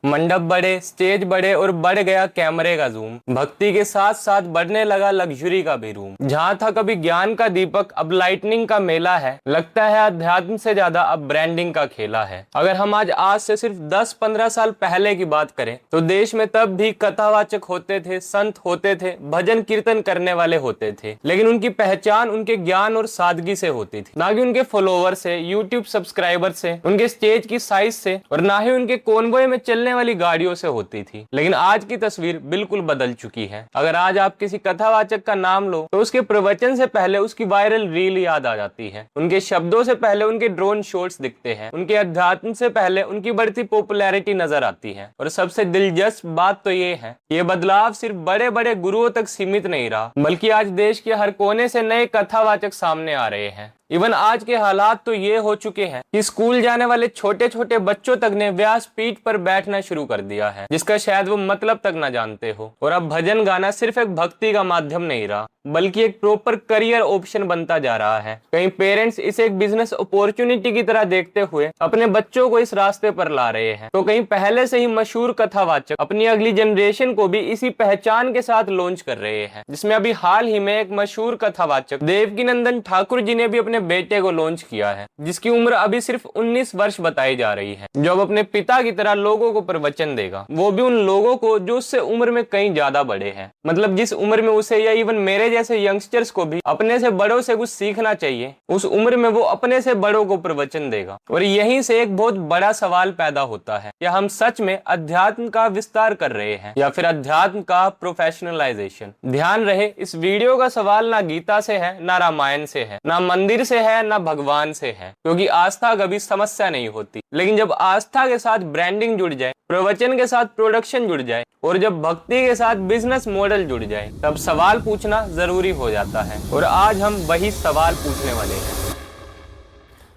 मंडप बड़े, स्टेज बड़े और बढ़ गया कैमरे का जूम। भक्ति के साथ साथ बढ़ने लगा लग्जरी का भी रूम। जहाँ था कभी ज्ञान का दीपक अब लाइटनिंग का मेला है। लगता है अध्यात्म से ज्यादा अब ब्रांडिंग का खेला है। अगर हम आज से सिर्फ 10-15 साल पहले की बात करें तो देश में तब भी कथावाचक होते थे, संत होते थे, भजन कीर्तन करने वाले होते थे, लेकिन उनकी पहचान उनके ज्ञान और सादगी से होती थी, ना कि उनके फॉलोवर से, यूट्यूब सब्सक्राइबर से, उनके स्टेज की साइज से और ना ही उनके कॉन्वॉय में चलने वाली गाड़ियों से होती थी। लेकिन आज की तस्वीर बिल्कुल बदल चुकी है। अगर आज आप किसी कथावाचक का नाम लो तो उसके प्रवचन से पहले उसकी वायरल रील याद आ जाती है, उनके शब्दों से पहले उनके ड्रोन शॉट्स दिखते हैं, उनके अध्यात्म से पहले उनकी बढ़ती पॉपुलैरिटी नजर आती है। और सबसे दिलचस्प बात तो ये है, ये बदलाव सिर्फ बड़े बड़े गुरुओं तक सीमित नहीं रहा, बल्कि आज देश के हर कोने से नए कथावाचक सामने आ रहे हैं। इवन आज के हालात तो ये हो चुके हैं कि स्कूल जाने वाले छोटे छोटे बच्चों तक ने व्यास पीठ पर बैठना शुरू कर दिया है, जिसका शायद वो मतलब तक ना जानते हो। और अब भजन गाना सिर्फ एक भक्ति का माध्यम नहीं रहा, बल्कि एक प्रॉपर करियर ऑप्शन बनता जा रहा है। कई पेरेंट्स इसे एक बिजनेस अपॉर्चुनिटी की तरह देखते हुए अपने बच्चों को इस रास्ते पर ला रहे हैं, तो कहीं पहले से ही मशहूर कथावाचक अपनी अगली जनरेशन को भी इसी पहचान के साथ लॉन्च कर रहे हैं। जिसमें अभी हाल ही में एक मशहूर कथावाचक देवकीनंदन ठाकुर जी ने भी अपने बेटे को लॉन्च किया है, जिसकी उम्र अभी सिर्फ 19 वर्ष बताई जा रही है, जो अब अपने पिता की तरह लोगों को प्रवचन देगा, वो भी उन लोगों को जो उससे उम्र में कहीं ज्यादा बड़े हैं। मतलब जिस उम्र में उसे या इवन मेरे जैसे यंगस्टर्स को भी अपने से बड़ों से कुछ सीखना चाहिए, उस उम्र में वो अपने से बड़ों को प्रवचन देगा। और यहीं से एक बहुत बड़ा सवाल पैदा होता है, क्या हम सच में अध्यात्म का विस्तार कर रहे हैं या फिर अध्यात्म का प्रोफेशनलाइजेशन? ध्यान रहे, इस वीडियो का सवाल ना गीता से है, ना रामायण से है, ना मंदिर से है, ना भगवान से है, क्योंकि आस्था कभी समस्या नहीं होती। लेकिन जब आस्था के साथ ब्रांडिंग जुड़ जाए, प्रवचन के साथ प्रोडक्शन जुड़ जाए और जब भक्ति के साथ बिजनेस मॉडल जुड़ जाए, तब सवाल पूछना जरूरी हो जाता है। और आज हम वही सवाल पूछने वाले हैं।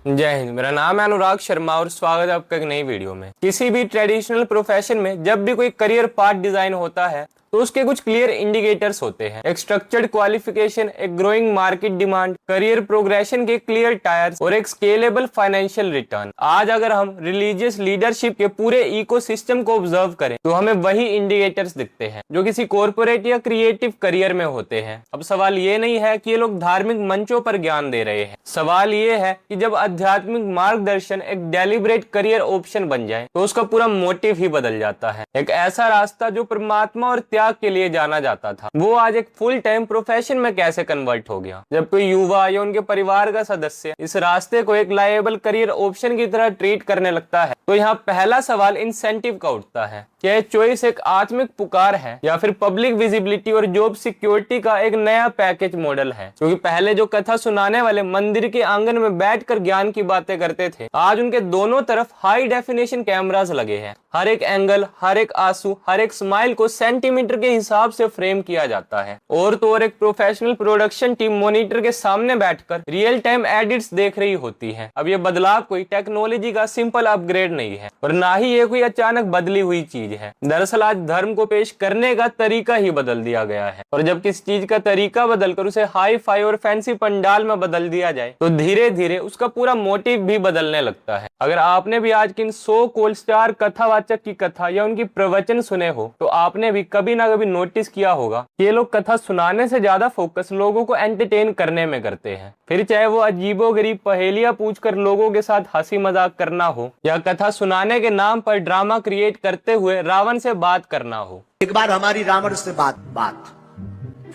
जय हिंद, मेरा नाम है अनुराग शर्मा और स्वागत है आपका एक नई वीडियो में। किसी भी ट्रेडिशनल प्रोफेशन में जब भी कोई करियर पाथ डिजाइन होता है तो उसके कुछ क्लियर इंडिकेटर्स होते हैं। एक स्ट्रक्चर्ड क्वालिफिकेशन, एक growing market demand, career progression के क्लियर टायर्स और एक स्केलेबल फाइनेंशियल रिटर्न। आज अगर हम रिलीजियस लीडरशिप के पूरे इकोसिस्टम को ऑब्जर्व करें तो हमें वही इंडिकेटर्स दिखते हैं जो किसी कॉर्पोरेट या क्रिएटिव करियर में होते हैं। अब सवाल ये नहीं है कि ये लोग धार्मिक मंचों पर ज्ञान दे रहे हैं, सवाल ये है कि जब आध्यात्मिक मार्गदर्शन एक डेलिब्रेट करियर ऑप्शन बन जाए तो उसका पूरा मोटिव ही बदल जाता है। एक ऐसा रास्ता जो परमात्मा और त्याग के लिए जाना जाता था, वो आज एक फुल टाइम प्रोफेशन में कैसे कन्वर्ट हो गया? जब कोई युवा या उनके परिवार का सदस्य इस रास्ते को एक लायबल करियर ऑप्शन की तरह ट्रीट करने लगता है तो यहाँ पहला सवाल इंसेंटिव का उठता है। क्या ये चॉइस एक आत्मिक पुकार है या फिर पब्लिक विजिबिलिटी और जॉब सिक्योरिटी का एक नया पैकेज मॉडल है? क्योंकि पहले जो कथा सुनाने वाले मंदिर के आंगन में बैठकर ज्ञान की बातें करते थे, आज उनके दोनों तरफ हाई डेफिनेशन कैमरास लगे हैं। हर एक एंगल, हर एक आंसू, हर एक स्माइल को सेंटीमीटर के हिसाब से फ्रेम किया जाता है। और तो और एक प्रोफेशनल प्रोडक्शन टीम मॉनिटर के सामने बैठकर रियल टाइम एडिट्स देख रही होती है। अब ये बदलाव कोई टेक्नोलॉजी का सिंपल अपग्रेड नहीं है और ना ही ये कोई अचानक बदली हुई चीज है। दरअसल आज धर्म को पेश करने का तरीका ही बदल दिया गया है, और जब किसी चीज का तरीका बदलकर उसे हाई फाई और फैंसी पंडाल में बदल दिया जाए तो धीरे धीरे उसका पूरा मोटिव भी बदलने लगता है। अगर आपने भी आज किन 100 कोल्ड स्टार कथावाचक की कथा या उनकी प्रवचन सुने हो तो आपने भी कभी ना कभी नोटिस किया होगा कि ये लोग कथा सुनाने से ज्यादा फोकस लोगों को एंटरटेन करने में करते हैं। फिर चाहे वो अजीबोगरीब पहेलियां पूछकर लोगों के साथ हंसी मजाक करना हो या कथा सुनाने के नाम पर ड्रामा क्रिएट करते हुए रावण से बात करना हो। एक बार हमारी रावण से बात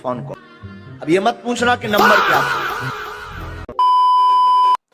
फोन कॉल, अब ये मत पूछना कि नंबर क्या।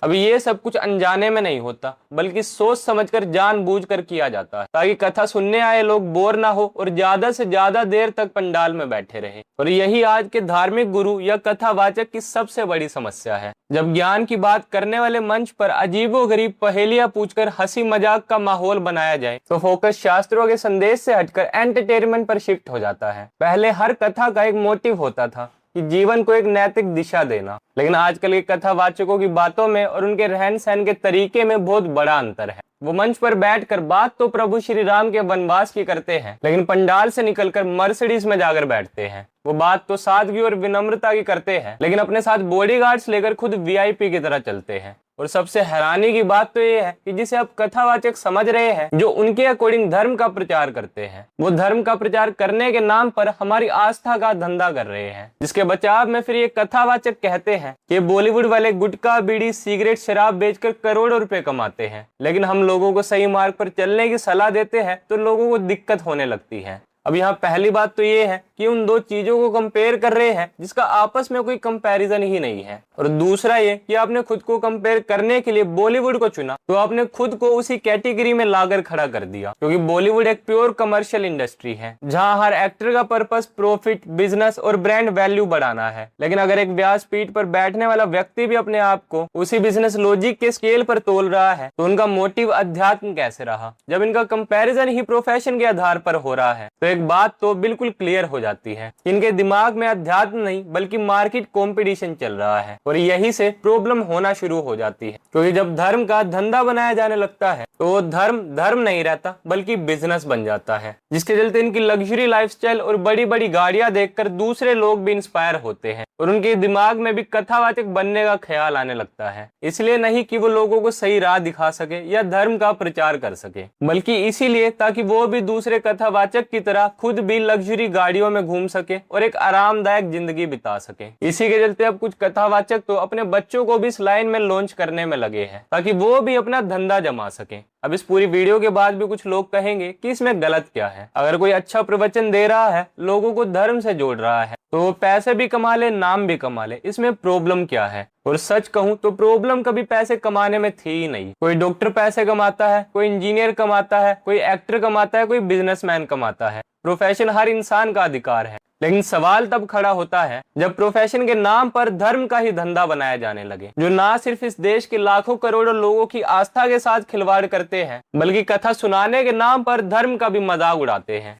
अभी ये सब कुछ अनजाने में नहीं होता, बल्कि सोच समझकर जानबूझकर किया जाता है ताकि कथा सुनने आए लोग बोर ना हो और ज्यादा से ज्यादा देर तक पंडाल में बैठे रहे। और यही आज के धार्मिक गुरु या कथावाचक की सबसे बड़ी समस्या है। जब ज्ञान की बात करने वाले मंच पर अजीबोगरीब पहेलियां पूछकर हंसी मजाक का माहौल बनाया जाए तो फोकस शास्त्रों के संदेश से हटकर एंटरटेनमेंट पर शिफ्ट हो जाता है। पहले हर कथा का एक मोटिव होता था कि जीवन को एक नैतिक दिशा देना, लेकिन आजकल के कथावाचकों की बातों में और उनके रहन सहन के तरीके में बहुत बड़ा अंतर है। वो मंच पर बैठकर बात तो प्रभु श्री राम के वनवास की करते हैं, लेकिन पंडाल से निकलकर मर्सिडीज में जाकर बैठते हैं। वो बात तो सादगी और विनम्रता की करते हैं, लेकिन अपने साथ बॉडीगार्ड्स लेकर खुद वीआईपी की तरह चलते हैं। और सबसे हैरानी की बात तो ये है कि जिसे अब कथावाचक समझ रहे हैं, जो उनके अकॉर्डिंग धर्म का प्रचार करते हैं, वो धर्म का प्रचार करने के नाम पर हमारी आस्था का धंधा कर रहे हैं। जिसके बचाव में फिर ये कथावाचक कहते हैं कि बॉलीवुड वाले गुटखा, बीड़ी, सिगरेट, शराब बेचकर करोड़ों रुपए कमाते हैं, लेकिन हम लोगों को सही मार्ग पर चलने की सलाह देते हैं तो लोगों को दिक्कत होने लगती है। अब यहाँ पहली बात तो ये है कि उन दो चीजों को कंपेयर कर रहे हैं जिसका आपस में कोई कंपैरिजन ही नहीं है। और दूसरा ये कि आपने खुद को कंपेयर करने के लिए बॉलीवुड को चुना तो आपने खुद को उसी कैटेगरी में लाकर खड़ा कर दिया, क्योंकि बॉलीवुड एक प्योर कमर्शियल इंडस्ट्री है जहाँ हर एक्टर का पर्पस प्रॉफिट, बिजनेस और ब्रांड वैल्यू बढ़ाना है। लेकिन अगर एक व्यासपीठ पर बैठने वाला व्यक्ति भी अपने आप को उसी बिजनेस लॉजिक के स्केल पर तोल रहा है तो उनका मोटिव अध्यात्म कैसे रहा, जब इनका कंपैरिजन ही प्रोफेशन के आधार पर हो रहा है। तो एक बात तो बिल्कुल क्लियर हो जाती है, इनके दिमाग में अध्यात्म नहीं बल्कि मार्केट कंपटीशन चल रहा है। और यही से प्रॉब्लम होना शुरू हो जाती है, क्योंकि जब धर्म का धंधा बनाया जाने लगता है तो वो धर्म नहीं रहता बल्कि बिजनेस बन जाता है, जिसके चलते इनकी लग्जरी लाइफस्टाइल और बड़ी बड़ी गाड़ियां देखकर दूसरे लोग भी इंस्पायर होते हैं और उनके दिमाग में भी कथावाचक बनने का ख्याल आने लगता है। इसलिए नहीं कि वो लोगों को सही राह दिखा सके या धर्म का प्रचार कर सके, बल्कि इसीलिए ताकि वो भी दूसरे कथावाचक की तरह खुद भी लग्जरी गाड़ियों में घूम सके और एक आरामदायक जिंदगी बिता सके। इसी के चलते अब कुछ कथावाचक तो अपने बच्चों को भी इस लाइन में लॉन्च करने में लगे हैं ताकि वो भी अपना धंधा जमा सके। अब इस पूरी वीडियो के बाद भी कुछ लोग कहेंगे कि इसमें गलत क्या है। अगर कोई अच्छा प्रवचन दे रहा है, लोगों को धर्म से जोड़ रहा है, तो वो पैसे भी कमा ले, नाम भी कमा ले, इसमें प्रॉब्लम क्या है? और सच कहूं तो प्रॉब्लम कभी पैसे कमाने में थी ही नहीं। कोई डॉक्टर पैसे कमाता है, कोई इंजीनियर कमाता है, कोई एक्टर कमाता है, कोई बिजनेसमैन कमाता है। प्रोफेशन हर इंसान का अधिकार है, लेकिन सवाल तब खड़ा होता है जब प्रोफेशन के नाम पर धर्म का ही धंधा बनाया जाने लगे, जो ना सिर्फ इस देश के लाखों करोड़ों लोगों की आस्था के साथ खिलवाड़ करते हैं, बल्कि कथा सुनाने के नाम पर धर्म का भी मजाक उड़ाते हैं।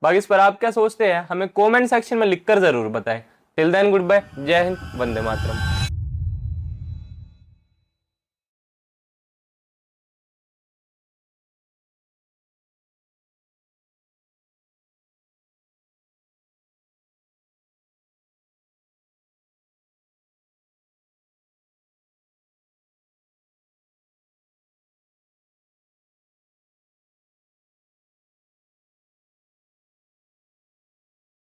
बाकी इस पर आप क्या सोचते हैं, हमें कमेंट सेक्शन में लिखकर जरूर बताएं। टिल देन गुड बाय, जय हिंद, वंदे मातरम।